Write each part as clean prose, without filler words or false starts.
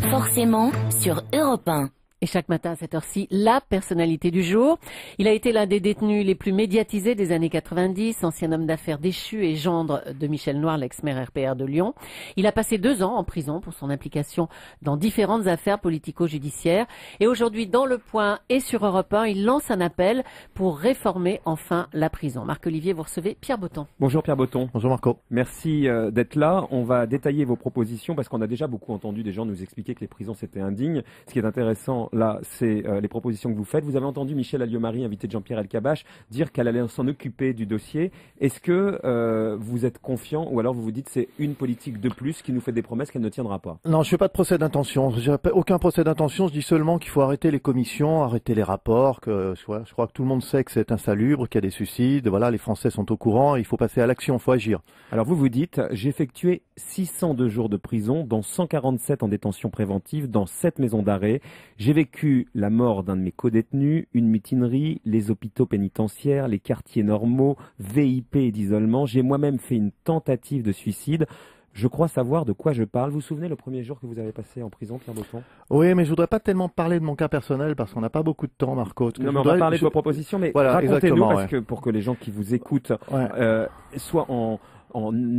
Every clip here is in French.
Forcément sur Europe 1. Et chaque matin à cette heure-ci, la personnalité du jour. Il a été l'un des détenus les plus médiatisés des années 90, ancien homme d'affaires déchu et gendre de Michel Noir, l'ex-maire RPR de Lyon. Il a passé 2 ans en prison pour son implication dans différentes affaires politico-judiciaires. Et aujourd'hui, dans Le Point et sur Europe 1, il lance un appel pour réformer enfin la prison. Marc-Olivier, vous recevez Pierre Botton. Bonjour Pierre Botton. Bonjour Marco. Merci d'être là. On va détailler vos propositions parce qu'on a déjà beaucoup entendu des gens nous expliquer que les prisons c'était indigne. Ce qui est intéressant là, c'est les propositions que vous faites. Vous avez entendu Michel Alliot-Marie, invité de Jean-Pierre Elkabbach, dire qu'elle allait s'en occuper du dossier. Est-ce que vous êtes confiant ou alors vous vous dites c'est une politique de plus qui nous fait des promesses qu'elle ne tiendra pas? Non, je fais pas de procès d'intention. Je fais aucun procès d'intention. Je dis seulement qu'il faut arrêter les commissions, arrêter les rapports. Je crois que tout le monde sait que c'est insalubre, qu'il y a des suicides. Voilà, les Français sont au courant. Il faut passer à l'action. Il faut agir. Alors vous vous dites, j'ai effectué 602 jours de prison, dont 147 en détention préventive, dans 7 maisons d'arrêt. J'ai vécu la mort d'un de mes codétenus, une mutinerie, les hôpitaux pénitentiaires, les quartiers normaux, VIP et d'isolement. J'ai moi-même fait une tentative de suicide. Je crois savoir de quoi je parle. Vous vous souvenez le premier jour que vous avez passé en prison, Pierre Botton? Oui, mais je voudrais pas tellement parler de mon cas personnel parce qu'on n'a pas beaucoup de temps, Marco. Non, mais on va parler de vos propositions, mais voilà, racontez-nous parce ouais. que pour que les gens qui vous écoutent soient en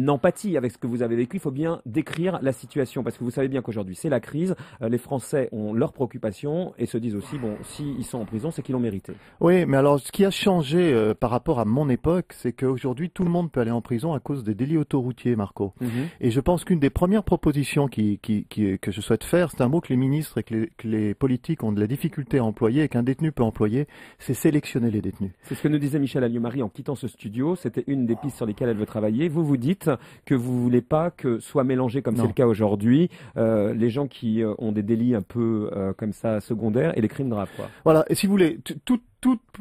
empathie avec ce que vous avez vécu, il faut bien décrire la situation parce que vous savez bien qu'aujourd'hui c'est la crise, les Français ont leurs préoccupations et se disent aussi, bon, s'ils sont en prison, c'est qu'ils l'ont mérité. Oui, mais alors ce qui a changé par rapport à mon époque, c'est qu'aujourd'hui tout le monde peut aller en prison à cause des délits autoroutiers, Marco. Et je pense qu'une des premières propositions que je souhaite faire, c'est un mot que les ministres et que les politiques ont de la difficulté à employer et qu'un détenu peut employer, c'est sélectionner les détenus. C'est ce que nous disait Michel Alliot-Marie en quittant ce studio, c'était une des pistes sur lesquelles elle veut travailler. Vous dites que vous voulez pas que soit mélangé, comme c'est le cas aujourd'hui, les gens qui ont des délits un peu comme ça secondaires et les crimes graves, quoi. Voilà, et si vous voulez,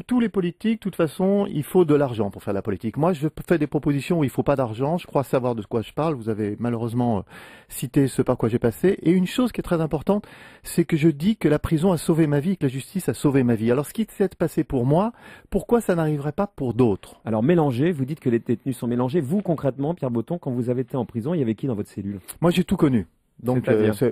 tous les politiques, de toute façon, il faut de l'argent pour faire la politique. Moi, je fais des propositions où il faut pas d'argent. Je crois savoir de quoi je parle. Vous avez malheureusement cité ce par quoi j'ai passé. Et une chose qui est très importante, c'est que je dis que la prison a sauvé ma vie, que la justice a sauvé ma vie. Alors, ce qui s'est passé pour moi, pourquoi ça n'arriverait pas pour d'autres? Alors, mélangé, vous dites que les détenus sont mélangés. Vous, concrètement, Pierre Botton, quand vous avez été en prison, il y avait qui dans votre cellule? Moi, j'ai tout connu. Donc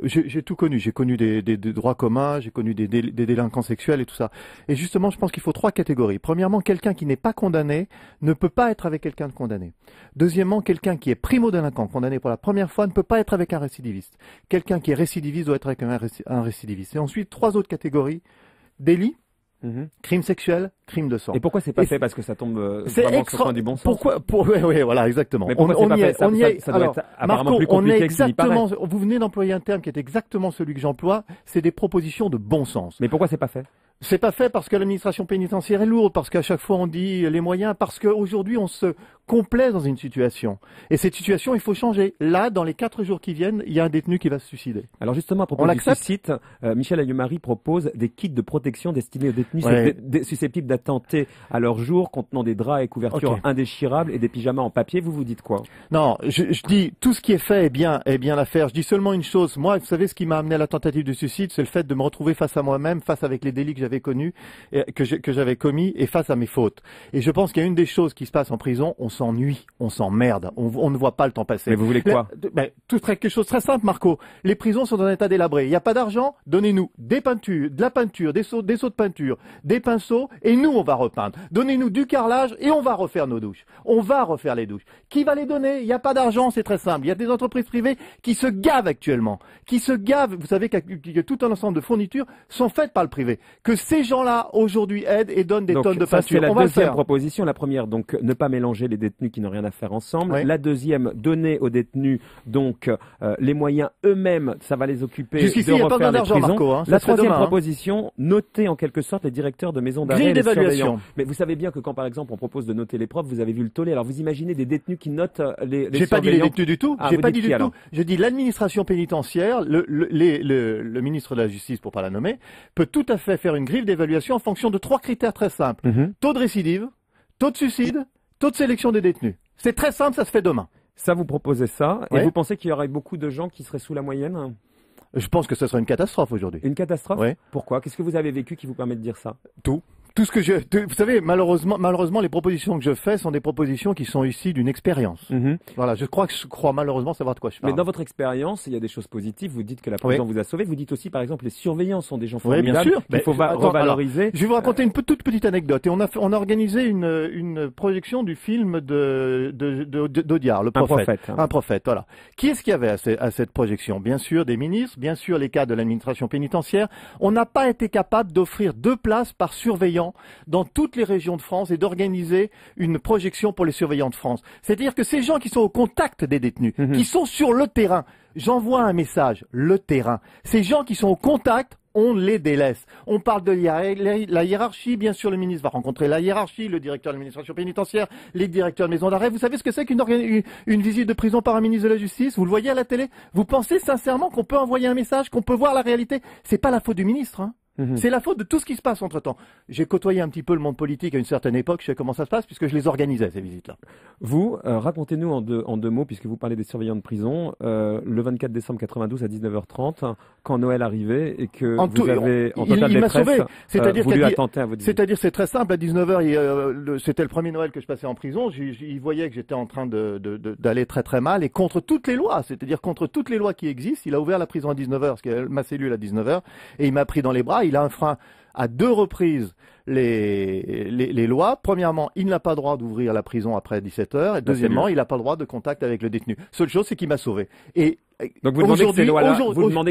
j'ai tout connu. J'ai connu des droits communs, j'ai connu des délinquants sexuels et tout ça. Et justement, je pense qu'il faut 3 catégories. Premièrement, quelqu'un qui n'est pas condamné ne peut pas être avec quelqu'un de condamné. Deuxièmement, quelqu'un qui est primo-délinquant, condamné pour la première fois, ne peut pas être avec un récidiviste. Quelqu'un qui est récidiviste doit être avec un récidiviste. Et ensuite, 3 autres catégories. Délit, crime sexuel, crime de sang. Et pourquoi c'est pas fait? Parce que ça tombe vraiment sur le point du bon sens. Oui, voilà, exactement. Mais pourquoi c'est pas fait? Ça doit être apparemment plus compliqué que ce qu'il paraît. Vous venez d'employer un terme qui est exactement celui que j'emploie, c'est des propositions de bon sens. Mais pourquoi c'est pas fait? C'est pas fait parce que l'administration pénitentiaire est lourde, parce qu'à chaque fois on dit les moyens, parce qu'aujourd'hui on se complaît dans une situation. Et cette situation, il faut changer. Là, dans les 4 jours qui viennent, il y a un détenu qui va se suicider. Alors justement, à propos du suicide, Michel Alliot-Marie propose des kits de protection destinés aux détenus susceptibles d'attenter à leur jour, contenant des draps et couvertures indéchirables et des pyjamas en papier. Vous dites quoi? Non, je dis tout ce qui est fait est bien l'affaire. Je dis seulement une chose. Moi, vous savez, ce qui m'a amené à la tentative de suicide, c'est le fait de me retrouver face à moi-même, face avec les délits que j'avais connus, que j'avais commis et face à mes fautes. Et je pense qu'il y a une des choses qui se passe en prison, on s'ennuie, on s'emmerde, on ne voit pas le temps passer. Mais vous voulez quoi? Quelque chose de très simple, Marco. Les prisons sont dans un état délabré. Il n'y a pas d'argent, donnez-nous des peintures, de la peinture, des seaux de peinture, des pinceaux, et nous on va repeindre. Donnez-nous du carrelage et on va refaire nos douches. On va refaire les douches. Qui va les donner? Il n'y a pas d'argent, c'est très simple. Il y a des entreprises privées qui se gavent actuellement. Qui se gavent. Vous savez que tout un ensemble de fournitures sont faites par le privé. Que ces gens-là, aujourd'hui, aident et donnent des tonnes de peinture. C'est la deuxième proposition. La première, donc, ne pas mélanger les détenus qui n'ont rien à faire ensemble. Oui. La deuxième, donner aux détenus, donc, les moyens eux-mêmes, ça va les occuper. Jusqu'ici, il n'y a pas besoin d'argent, Marco. La troisième proposition, noter en quelque sorte les directeurs de maisons d'arrêt et les surveillants. Mais vous savez bien que quand, par exemple, on propose de noter les profs, vous avez vu le tollé. Alors, vous imaginez des détenus qui notent les surveillants. J'ai pas dit les détenus du tout. J'ai pas dit du tout. Je dis l'administration pénitentiaire, le ministre de la Justice, pour pas la nommer, peut tout à fait faire une grille d'évaluation en fonction de 3 critères très simples. Taux de récidive, taux de suicide, taux de sélection des détenus. C'est très simple, ça se fait demain. Ça, vous proposez ça. Et vous pensez qu'il y aurait beaucoup de gens qui seraient sous la moyenne? Je pense que ce serait une catastrophe aujourd'hui. Une catastrophe? Oui. Pourquoi? Qu'est-ce que vous avez vécu qui vous permet de dire ça? Tout. Tout ce que vous savez, malheureusement, les propositions que je fais sont des propositions qui sont issues d'une expérience. Voilà, je crois malheureusement savoir de quoi je parle. Mais dans votre expérience, il y a des choses positives. Vous dites que la prison vous a sauvé. Vous dites aussi, par exemple, les surveillants sont des gens formidables. Bien sûr. Il faut revaloriser. Alors, je vais vous raconter une toute petite anecdote. Et on a organisé une projection du film d'Audiard, le prophète. Un prophète, voilà. Qui est-ce qu'il y avait à cette projection? Bien sûr, des ministres, bien sûr, les cadres de l'administration pénitentiaire. On n'a pas été capable d'offrir 2 places par surveillant dans toutes les régions de France et d'organiser une projection pour les surveillants de France. C'est-à-dire que ces gens qui sont au contact des détenus, qui sont sur le terrain, j'envoie un message, le terrain. Ces gens qui sont au contact, on les délaisse. On parle de la hiérarchie, bien sûr, le ministre va rencontrer la hiérarchie, le directeur de l'administration pénitentiaire, les directeurs de maison d'arrêt. Vous savez ce que c'est qu'une visite de prison par un ministre de la Justice? Vous le voyez à la télé? Vous pensez sincèrement qu'on peut envoyer un message, qu'on peut voir la réalité? C'est pas la faute du ministre, hein. C'est la faute de tout ce qui se passe entre-temps. J'ai côtoyé un petit peu le monde politique à une certaine époque, je sais comment ça se passe, puisque je les organisais, ces visites-là. Vous, racontez-nous en deux mots, puisque vous parlez des surveillants de prison, le 24 décembre 92 à 19h30, quand Noël arrivait et que vous avez, en totale il m'a sauvé. voulu attenter à votre vie. C'est-à-dire, c'est très simple, à 19h, c'était le premier Noël que je passais en prison, il voyait que j'étais en train d'aller très très mal, et contre toutes les lois, c'est-à-dire contre toutes les lois qui existent, il a ouvert la prison à 19h, parce que ma cellule à 19h, et il m'a pris dans les bras. Il a enfreint à 2 reprises les lois. Premièrement, il n'a pas le droit d'ouvrir la prison après 17h. Et deuxièmement, il n'a pas le droit de contact avec le détenu. Seule chose, c'est qu'il m'a sauvé. Et donc vous demandez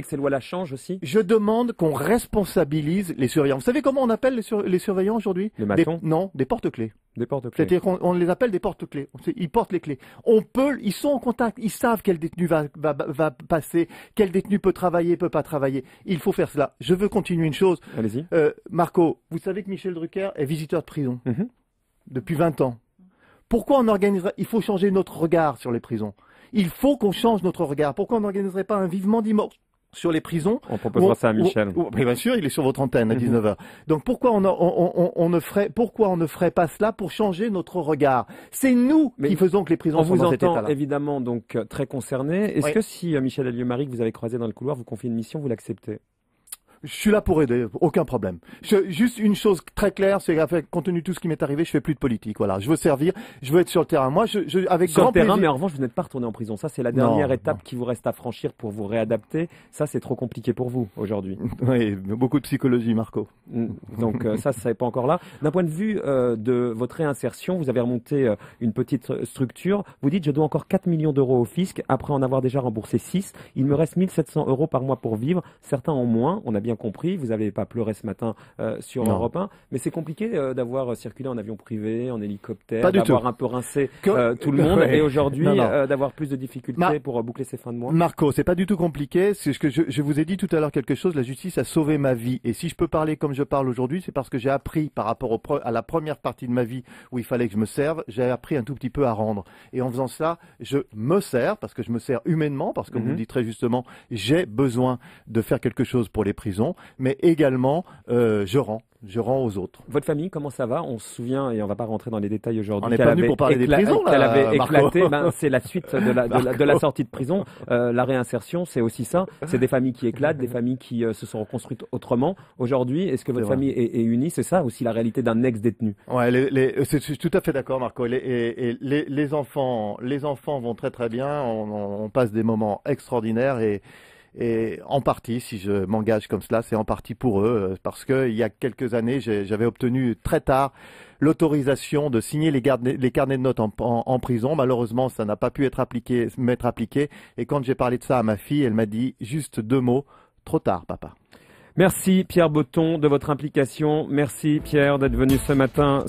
que ces lois-là changent aussi? Je demande qu'on responsabilise les surveillants. Vous savez comment on appelle les surveillants aujourd'hui? Les maçons? Non, des porte-clés. Des porte-clés. C'est-à-dire qu'on les appelle des porte-clés. Ils portent les clés. Ils sont en contact. Ils savent quel détenu va passer, quel détenu peut travailler, peut pas travailler. Il faut faire cela. Je veux continuer une chose. Allez-y. Marco, vous savez que Michel Drucker est visiteur de prison depuis 20 ans. Pourquoi on organiserait? Il faut changer notre regard sur les prisons. Il faut qu'on change notre regard. Pourquoi on n'organiserait pas un vivement dimanche sur les prisons? On proposera ça à Michel. Bien sûr, il est sur votre antenne à 19h. Donc pourquoi on ne ferait pas cela pour changer notre regard? C'est nous qui faisons que les prisons sont dans cet état-là. On vous entend évidemment donc très concerné. Est-ce que si Michel Alliot-Marie, que vous avez croisé dans le couloir, vous confie une mission, vous l'acceptez? Je suis là pour aider, aucun problème. Juste une chose très claire, c'est compte tenu de tout ce qui m'est arrivé, je fais plus de politique. Voilà, je veux servir, je veux être sur le terrain. Moi, avec sur grand le terrain, plaisir. Mais en revanche, vous n'êtes pas retourné en prison. Ça, c'est la dernière étape qui vous reste à franchir pour vous réadapter. Ça, c'est trop compliqué pour vous aujourd'hui. Oui, beaucoup de psychologie, Marco. Donc ça n'est pas encore là. D'un point de vue de votre réinsertion, vous avez remonté une petite structure. Vous dites, je dois encore 4 millions d'euros au fisc, après en avoir déjà remboursé 6. Il me reste 1 700 € par mois pour vivre. Certains ont moins, on a bien compris. Vous n'avez pas pleuré ce matin sur Europe 1. Mais c'est compliqué d'avoir circulé en avion privé, en hélicoptère, d'avoir un peu rincé tout le monde et aujourd'hui d'avoir plus de difficultés pour boucler ses fins de mois. Marco, c'est pas du tout compliqué. C'est ce que je vous ai dit tout à l'heure quelque chose. La justice a sauvé ma vie. Et si je peux parler comme je parle aujourd'hui, c'est parce que j'ai appris par rapport à la première partie de ma vie où il fallait que je me serve, j'ai appris un tout petit peu à rendre. Et en faisant cela, je me sers, parce que je me sers humainement, parce que vous le dites très justement, j'ai besoin de faire quelque chose pour les prisons, mais également, je rends aux autres. Votre famille, comment ça va? On se souvient, et on ne va pas rentrer dans les détails aujourd'hui, on n'est pas venu pour parler des prisons, qu'elle avait éclaté. C'est la suite de la sortie de prison. La réinsertion, c'est aussi ça. C'est des familles qui éclatent, des familles qui se sont reconstruites autrement. Aujourd'hui, est-ce que votre famille est unie? C'est ça aussi la réalité d'un ex-détenu? Ouais, je suis tout à fait d'accord, Marco. Les enfants vont très très bien. On passe des moments extraordinaires et en partie, si je m'engage comme cela, c'est en partie pour eux, parce que il y a quelques années, j'avais obtenu très tard l'autorisation de signer les carnets de notes en prison. Malheureusement, ça n'a pas pu m'être appliqué. Et quand j'ai parlé de ça à ma fille, elle m'a dit juste 2 mots: trop tard, papa. Merci Pierre Botton de votre implication. Merci Pierre d'être venu ce matin.